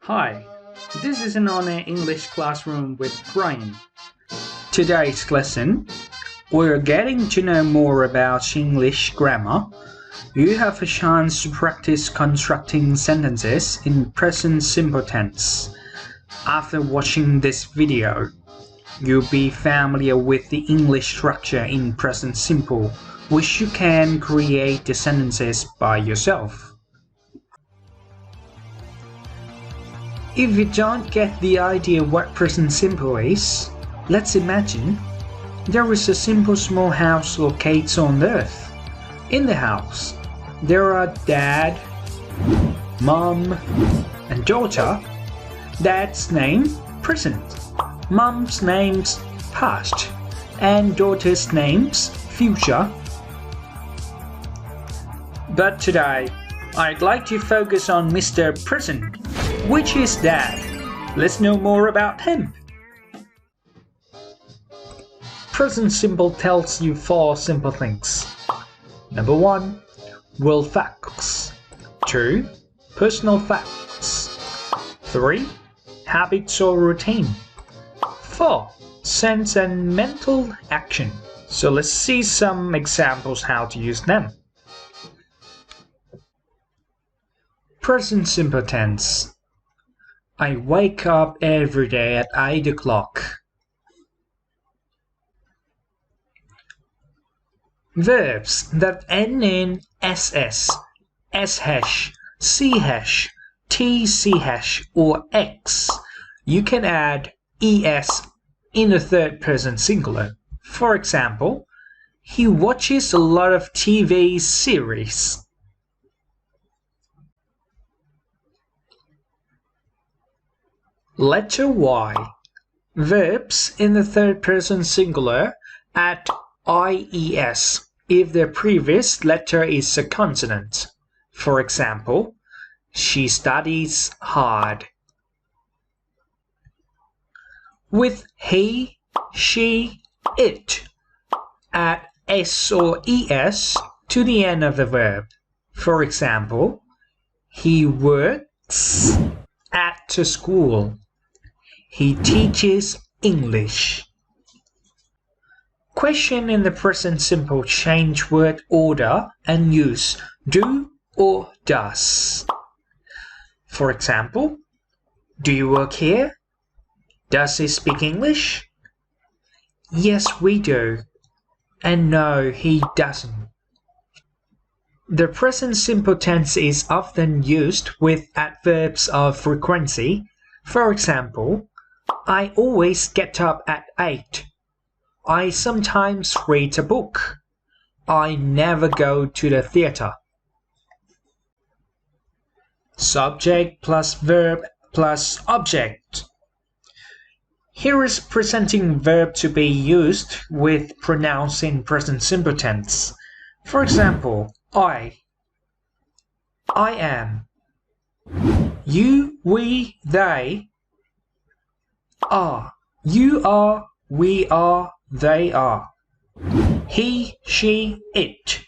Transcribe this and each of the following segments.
Hi, this is an on-air English classroom with Brian. Today's lesson, we're getting to know more about English grammar. You have a chance to practice constructing sentences in present simple tense. After watching this video, you'll be familiar with the English structure in present simple, which you can create the sentences by yourself. If you don't get the idea what present simple is, let's imagine there is a simple small house located on earth. In the house, there are dad, mom, and daughter. Dad's name, present. Mom's name's past. And daughter's name's future. But today, I'd like to focus on Mr. Present, which is Dad. Let's know more about him. Present simple tells you 4 simple things. Number 1, world facts. 2, personal facts. 3, habits or routine. 4, sense and mental action. So let's see some examples how to use them. Present simple tense. I wake up every day at 8 o'clock. Verbs that end in ss, sh, ch, tch, or x. You can add es in the third person singular. For example, he watches a lot of TV series. Letter Y. Verbs in the third person singular add ies if their previous letter is a consonant. For example, she studies hard. With he, she, it, add s or es to the end of the verb. For example, he works at a school. He teaches English. Question in the present simple change word order and use do or does. For example, do you work here? Does he speak English? Yes, we do. And no, he doesn't. The present simple tense is often used with adverbs of frequency. For example, I always get up at 8. I sometimes read a book. I never go to the theater. Subject plus verb plus object. Here is presenting verb to be used with pronouns in present simple tense. For example, I am. You, we, they are. You are, we are, they are. He, she, it.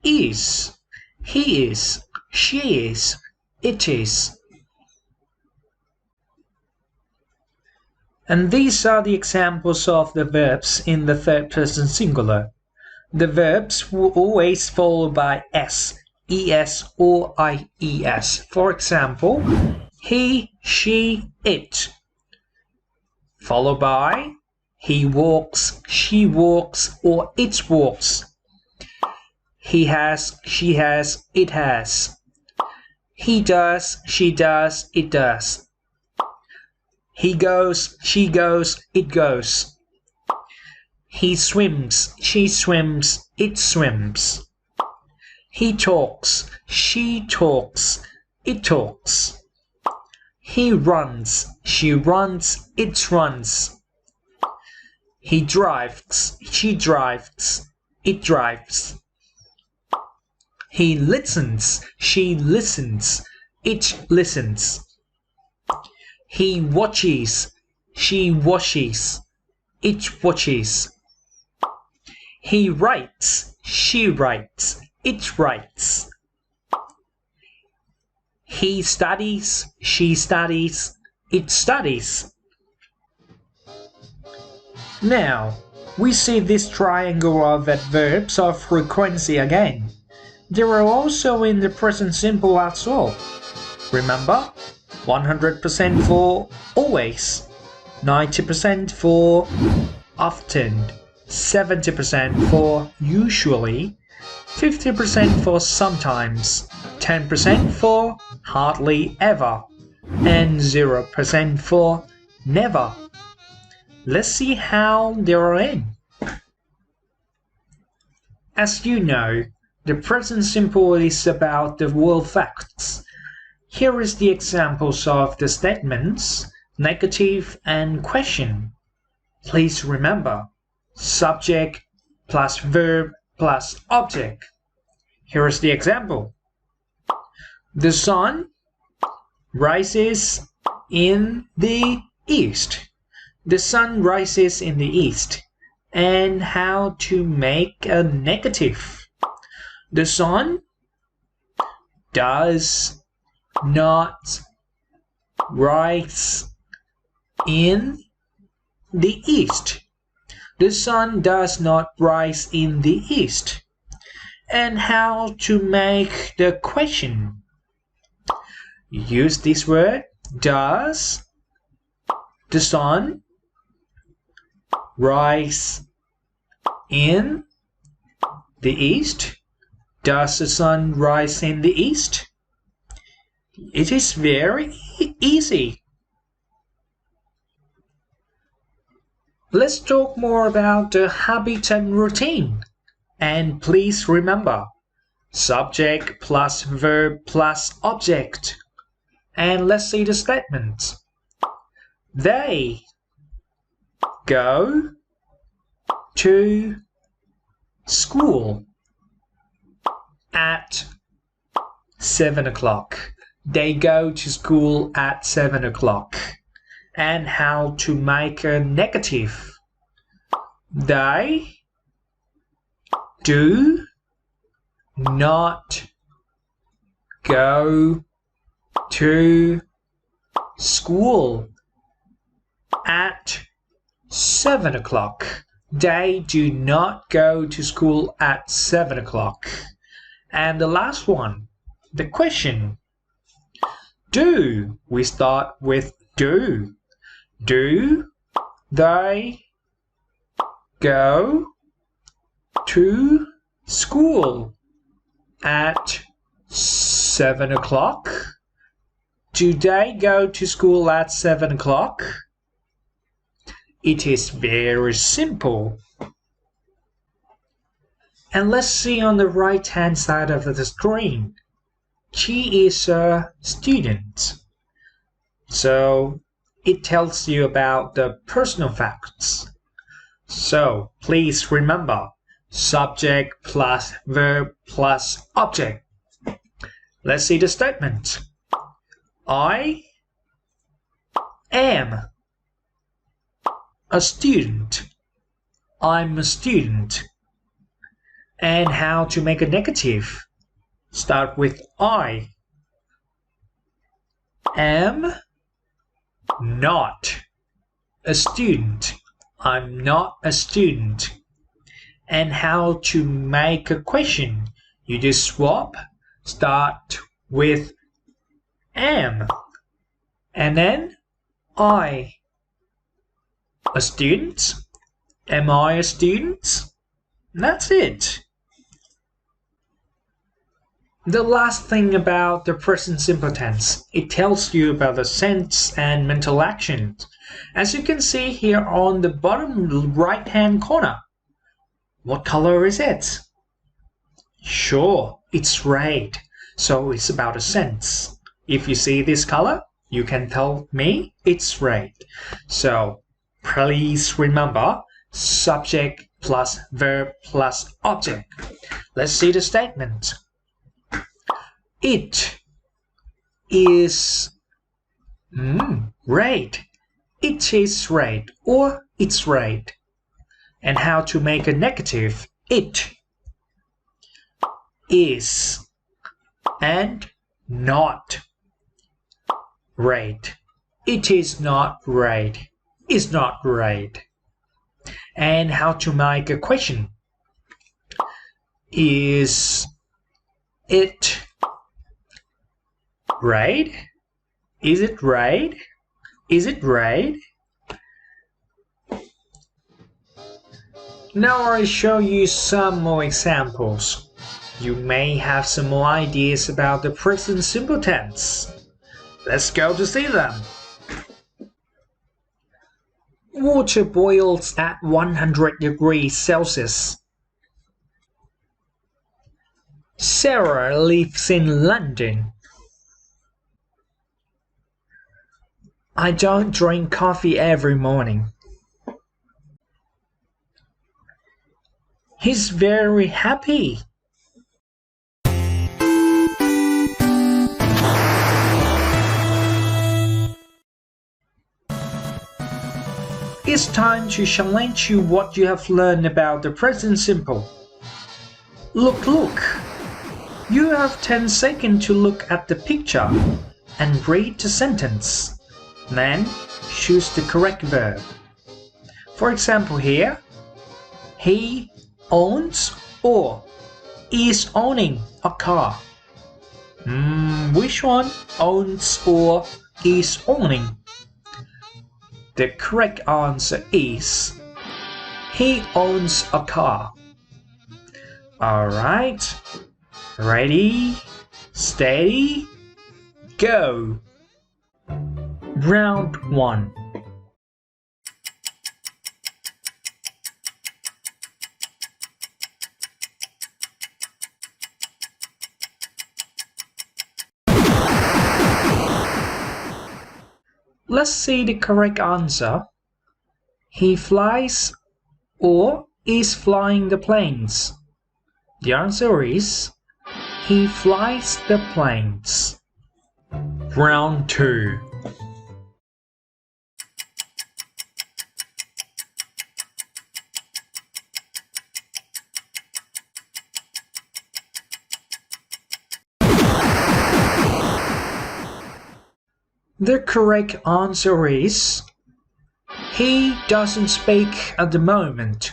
Is. He is. She is. It is. And these are the examples of the verbs in the third person singular. The verbs will always follow by s, es, or ies. For example, he, she, it. Followed by he walks, she walks, or it walks. He has, she has, it has. He does, she does, it does. He goes, she goes, it goes. He swims, she swims, it swims. He talks, she talks, it talks. He runs, she runs, it runs. He drives, she drives, it drives. He listens, she listens, it listens. He watches, she watches, it watches. He writes, she writes, it writes. He studies, she studies, it studies. Now, we see this triangle of adverbs of frequency again. They are also in the present simple as well. Remember, 100% for always, 90% for often, 70% for usually, 50% for sometimes, 10% for hardly ever, and 0% for never. Let's see how they are in. As you know, the present simple is about the world facts. Here is the examples of the statements, negative and question. Please remember, subject plus verb plus object. Here is the example. The sun rises in the east. The sun rises in the east. And how to make a negative. The sun does not rise in the east. The sun does not rise in the east. And how to make the question. Use this word, does the sun rise in the east? Does the sun rise in the east? It is very easy. Let's talk more about the habit and routine. And please remember, subject plus verb plus object. And let's see the statement. They go to school at 7 o'clock. They go to school at 7 o'clock. And how to make a negative. They do not go to school at 7 o'clock. They do not go to school at 7 o'clock. And the last one, the question. Do. We start with do. Do they go to school at 7 o'clock? Do they go to school at 7 o'clock? It is very simple. And let's see on the right hand side of the screen. She is a student. So it tells you about the personal facts. So please remember, subject plus verb plus object. Let's see the statement. I am a student. I'm a student. And how to make a negative. Start with I am not a student. I'm not a student. And how to make a question. You just swap. Start with am. And then I. A student? Am I a student? That's it. The last thing about the present simple tense, it tells you about the sense and mental actions. As you can see here on the bottom right hand corner. What color is it? Sure, it's red. So it's about a sense. If you see this color, you can tell me it's red. So please remember, subject plus verb plus object. Let's see the statement. It is red. It is red or it's red. And how to make a negative. It is and not Red. It is not red. It's not red. And how to make a question. Is it red? Is it red? Is it red? Now I'll show you some more examples. You may have some more ideas about the present simple tense. Let's go to see them. Water boils at 100 degrees Celsius. Sarah lives in London. I don't drink coffee every morning. He's very happy. It's time to challenge you what you have learned about the present simple. Look. You have 10 seconds to look at the picture and read the sentence. Then choose the correct verb. For example here, he owns or is owning a car. Which one owns or is owning? The correct answer is he owns a car. Alright, ready, steady, go! Round 1. Let's see the correct answer. He flies or is flying the planes. The answer is he flies the planes. Round 2. The correct answer is he doesn't speak at the moment.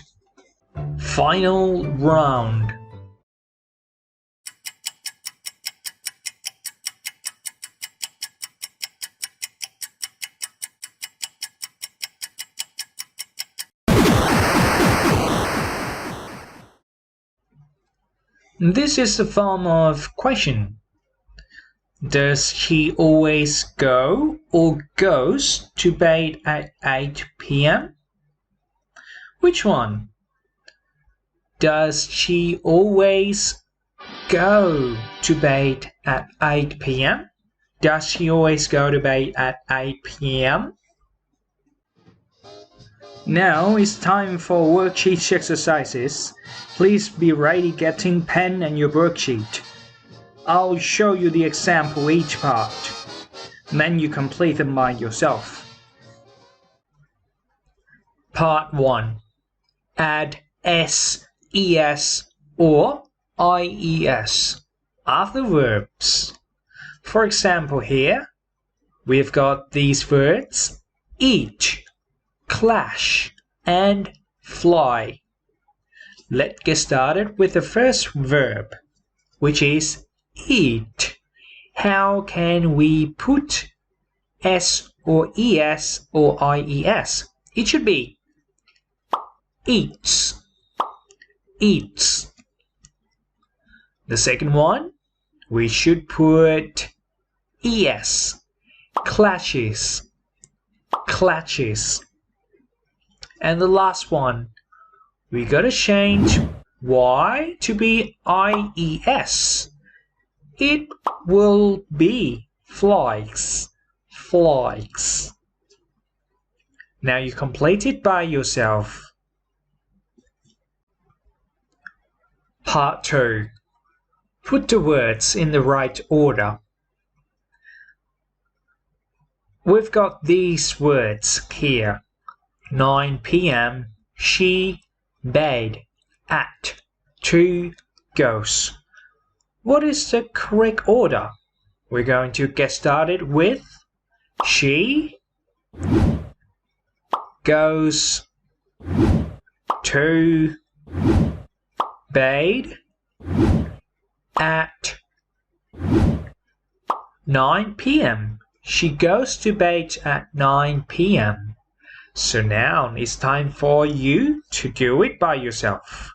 Final round. This is the form of question. Does he always go or goes to bed at 8 p.m.? Which one? Does she always go to bed at 8 p.m.? Does she always go to bed at 8 p.m.? Now it's time for worksheet exercises. Please be ready getting pen and your worksheet. I'll show you the example each part. Then you complete them by yourself. Part 1. Add s, es or ies after verbs. For example here, we've got these words eat, clash and fly. Let's get started with the first verb, which is eat. How can we put s or es or ies? It should be eats. Eats. The second one, we should put es. Clashes. Clashes. And the last one, we gotta change y to be ies. It will be flies. Flies. Now you complete it by yourself. Part 2. Put the words in the right order. We've got these words here. 9 p.m. She bed at 2 goes. What is the correct order? We're going to get started with She goes to bed at 9 p.m. She goes to bed at 9 p.m. So now it's time for you to do it by yourself.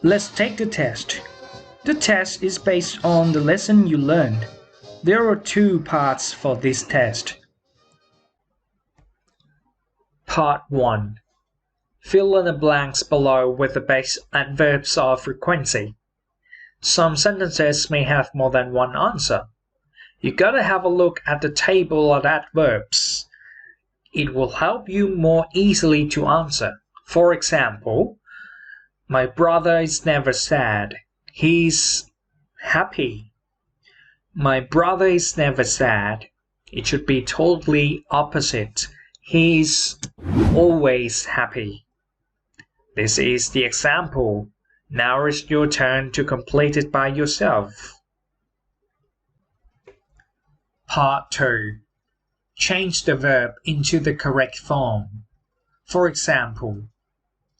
Let's take the test. The test is based on the lesson you learned. There are 2 parts for this test. Part 1. Fill in the blanks below with the base adverbs of frequency. Some sentences may have more than one answer. You gotta have a look at the table of adverbs. It will help you more easily to answer. For example, my brother is never sad. He's happy. My brother is never sad. It should be totally opposite. He's always happy. This is the example. Now it's your turn to complete it by yourself. Part 2. Change the verb into the correct form. For example,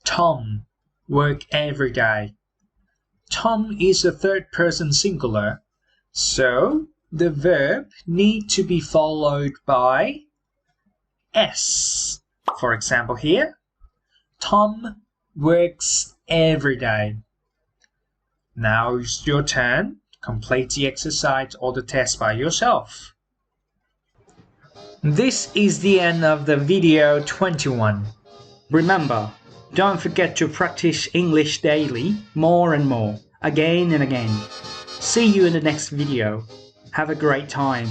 Tom work every day. Tom is a third person singular, so the verb needs to be followed by S. For example here, Tom works every day. Now it's your turn. Complete the exercise or the test by yourself. This is the end of the video 21. Remember, don't forget to practice English daily, more and more, again and again. See you in the next video. Have a great time.